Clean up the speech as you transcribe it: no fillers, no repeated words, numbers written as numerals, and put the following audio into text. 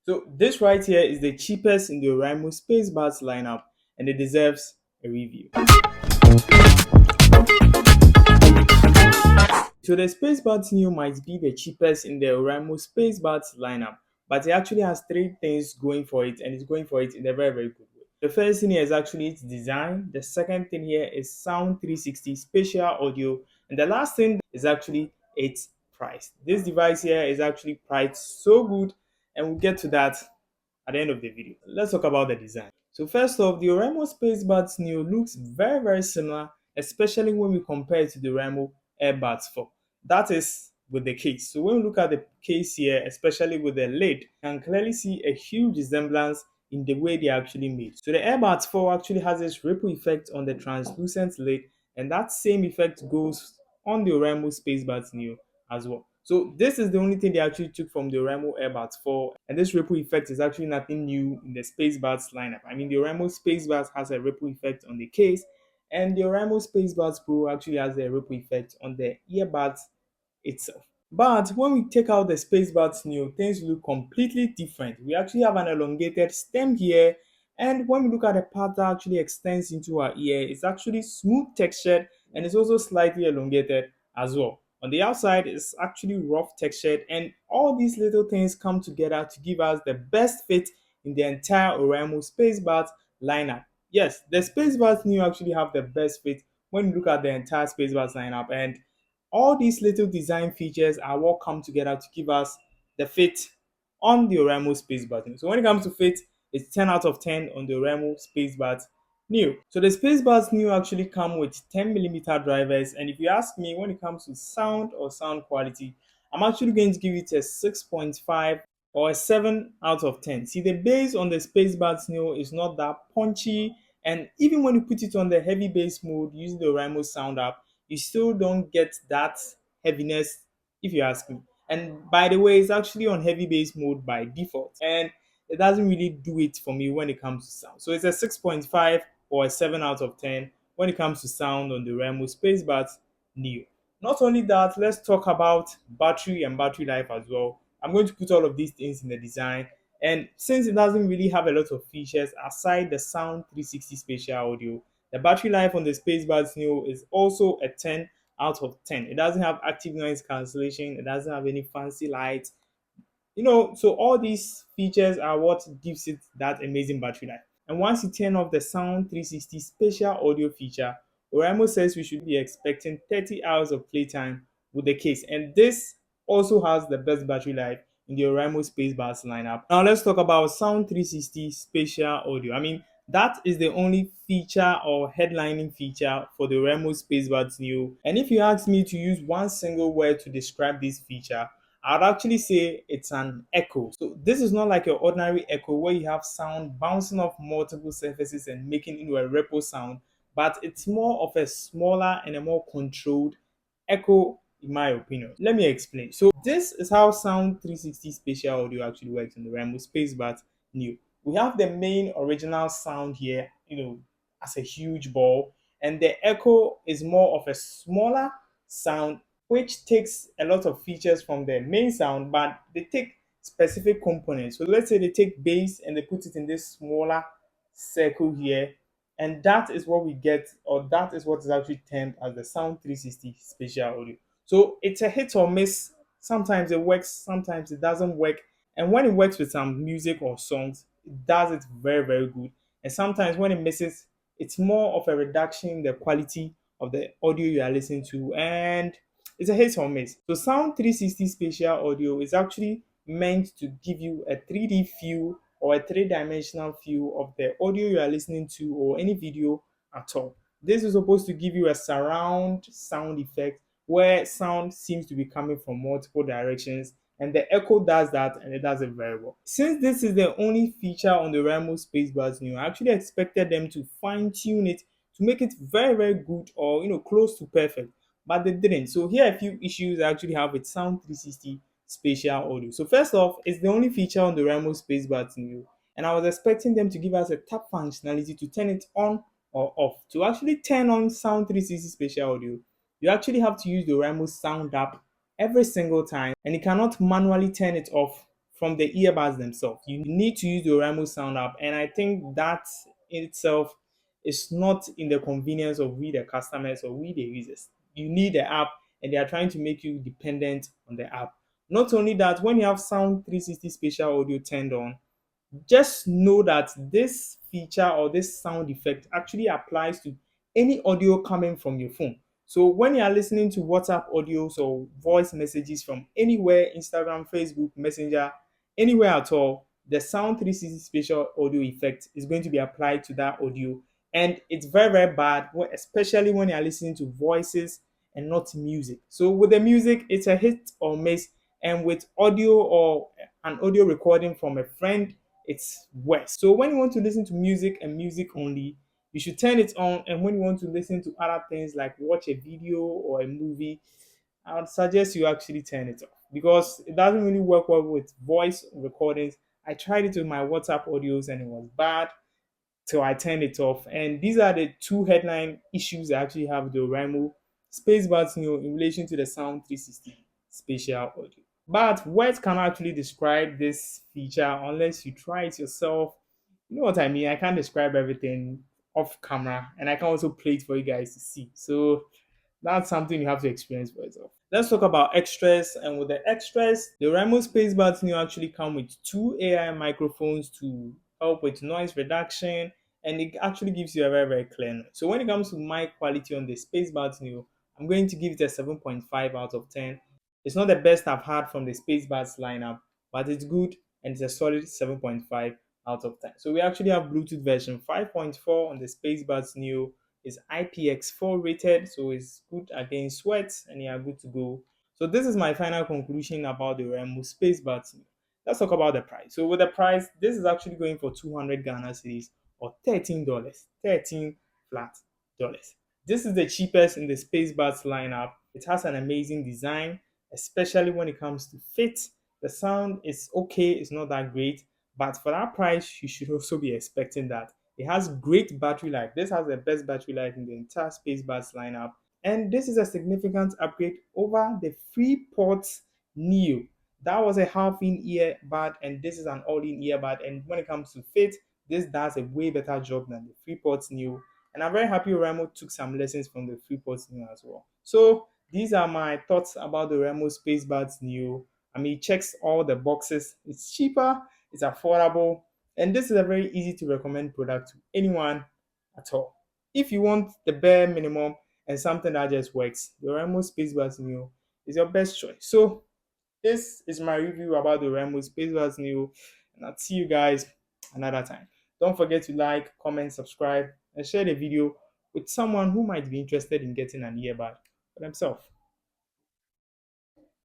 So this right here is the cheapest in the Oraimo SpaceBuds lineup, and it deserves a review. So the SpaceBuds Neo might be the cheapest in the Oraimo SpaceBuds lineup, but it actually has three things going for it, and it's going for it in a very, very good way. The first thing here is actually its design. The second thing here is Sound 360 spatial audio, and the last thing is actually its price. This device here is actually priced so good, and we'll get to that at the end of the video. Let's talk about the design. So first off, the Oraimo SpaceBuds Neo looks very, very similar, especially when we compare it to the Oraimo AirBuds 4. That is with the case. So when we look at the case here, especially with the lid, you can clearly see a huge resemblance in the way they actually made. So the AirBuds 4 actually has this ripple effect on the translucent lid, and that same effect goes on the Oraimo SpaceBuds Neo as well. So this is the only thing they actually took from the Oraimo AirBuds 4, and this ripple effect is actually nothing new in the SpaceBuds lineup. I mean, the Oraimo SpaceBuds has a ripple effect on the case, and the Oraimo SpaceBuds Pro actually has a ripple effect on the earbuds itself. But when we take out the SpaceBuds Neo, things look completely different. We actually have an elongated stem here, and when we look at the part that actually extends into our ear, it's actually smooth textured and it's also slightly elongated as well. On the outside, it's actually rough textured, and all these little things come together to give us the best fit in the entire Oraimo SpaceBuds lineup. Yes, the SpaceBuds Neo actually have the best fit when you look at the entire SpaceBuds lineup, and all these little design features are what come together to give us the fit on the Oraimo SpaceBuds. So when it comes to fit, it's 10 out of 10 on the Oraimo SpaceBuds Neo. So the SpaceBuds Neo actually come with 10mm drivers, and if you ask me, when it comes to sound or sound quality, I'm actually going to give it a 6.5 or a 7 out of 10. See, the bass on the SpaceBuds Neo is not that punchy, and even when you put it on the heavy bass mode using the Oraimo sound app, you still don't get that heaviness, if you ask me. And by the way, it's actually on heavy bass mode by default, and it doesn't really do it for me when it comes to sound. So it's a 6.5 or a 7 out of 10 when it comes to sound on the Oraimo SpaceBuds Neo. Not only that, let's talk about battery and battery life as well. I'm going to put all of these things in the design, and since it doesn't really have a lot of features aside the Sound 360 spatial audio, the battery life on the SpaceBuds Neo is also a 10 out of 10. It doesn't have active noise cancellation, it doesn't have any fancy lights, so all these features are what gives it that amazing battery life. And once you turn off the Sound 360 spatial audio feature, Oraimo says we should be expecting 30 hours of playtime with the case, and this also has the best battery life in the Oraimo SpaceBuds lineup. Now let's talk about Sound 360 spatial audio. I mean, that is the only feature or headlining feature for the Oraimo SpaceBuds Neo. And if you ask me to use one single word to describe this feature, I'd actually say it's an echo. So this is not like your ordinary echo where you have sound bouncing off multiple surfaces and making into a ripple sound, but it's more of a smaller and a more controlled echo in my opinion. Let me explain. So this is how Sound 360 spatial audio actually works in the Oraimo SpaceBuds Neo. We have the main original sound here, as a huge ball, and the echo is more of a smaller sound which takes a lot of features from the main sound, but they take specific components. So let's say they take bass and they put it in this smaller circle here, and that is what we get, or that is what is actually termed as the Sound 360 spatial audio. So it's a hit or miss. Sometimes it works, sometimes it doesn't work. And when it works with some music or songs, it does it very, very good. And sometimes when it misses, it's more of a reduction in the quality of the audio you are listening to, and it's a hit or miss. So Sound 360 spatial audio is actually meant to give you a 3D feel or a three-dimensional view of the audio you are listening to or any video at all. This is supposed to give you a surround sound effect where sound seems to be coming from multiple directions, and the echo does that, and it does it very well. Since this is the only feature on the Oraimo SpaceBuds Neo, I actually expected them to fine-tune it to make it very, very good, or close to perfect, but they didn't. So here are a few issues I actually have with Sound 360 spatial audio. So first off, it's the only feature on the Oraimo SpaceBuds Neo, and I was expecting them to give us a tap functionality to turn it on or off. To actually turn on Sound 360 spatial audio, you actually have to use the Oraimo sound app every single time, and you cannot manually turn it off from the earbuds themselves. You need to use the Oraimo sound app, and I think that in itself is not in the convenience of we the customers or we the users. You need the app, and they are trying to make you dependent on the app. Not only that, when you have Sound 360 spatial audio turned on, just know that this feature or this sound effect actually applies to any audio coming from your phone. So when you are listening to WhatsApp audios or voice messages from anywhere, Instagram, Facebook, Messenger, anywhere at all, the Sound 360 spatial audio effect is going to be applied to that audio. And it's very, very bad, especially when you are listening to voices and not music. So with the music, it's a hit or miss. And with audio or an audio recording from a friend, it's worse. So when you want to listen to music and music only, you should turn it on. And when you want to listen to other things like watch a video or a movie, I would suggest you actually turn it off because it doesn't really work well with voice recordings. I tried it with my WhatsApp audios and it was bad till I turned it off. And these are the two headline issues I actually have with the Oraimo SpaceBuds Neo in relation to the Sound 360 spatial audio. But words cannot actually describe this feature unless you try it yourself. You know what I mean? I can't describe everything off camera, and I can also play it for you guys to see. So that's something you have to experience for yourself. Let's talk about extras. And with the extras, the Oraimo SpaceBuds Neo actually come with two AI microphones to help with noise reduction, and it actually gives you a very, very clear noise. So when it comes to mic quality on the SpaceBuds Neo, I'm going to give it a 7.5 out of 10. It's not the best I've had from the SpaceBuds lineup, but it's good and it's a solid 7.5 out of 10. So we actually have Bluetooth version 5.4 on the SpaceBuds Neo. It's IPX4 rated, so it's good against sweat and you are good to go. So this is my final conclusion about the Oraimo SpaceBuds Neo. Let's talk about the price. So with the price, this is actually going for 200 Ghana cedis or $13, 13 flat dollars. This is the cheapest in the SpaceBuds lineup. It has an amazing design, especially when it comes to fit. The sound is okay, it's not that great, but for that price, you should also be expecting that. It has great battery life. This has the best battery life in the entire SpaceBuds lineup. And this is a significant upgrade over the Freeport Neo. That was a half-in earbud, and this is an all-in earbud. And when it comes to fit, this does a way better job than the Freeport Neo. And I'm very happy Oraimo took some lessons from the Freeport Neo as well. So these are my thoughts about the Oraimo SpaceBuds Neo. I mean, it checks all the boxes. It's cheaper, it's affordable, and this is a very easy to recommend product to anyone at all. If you want the bare minimum and something that just works, the Oraimo SpaceBuds Neo is your best choice. So this is my review about the Oraimo SpaceBuds Neo, and I'll see you guys another time. Don't forget to like, comment, subscribe, and share the video with someone who might be interested in getting an earbud for themselves.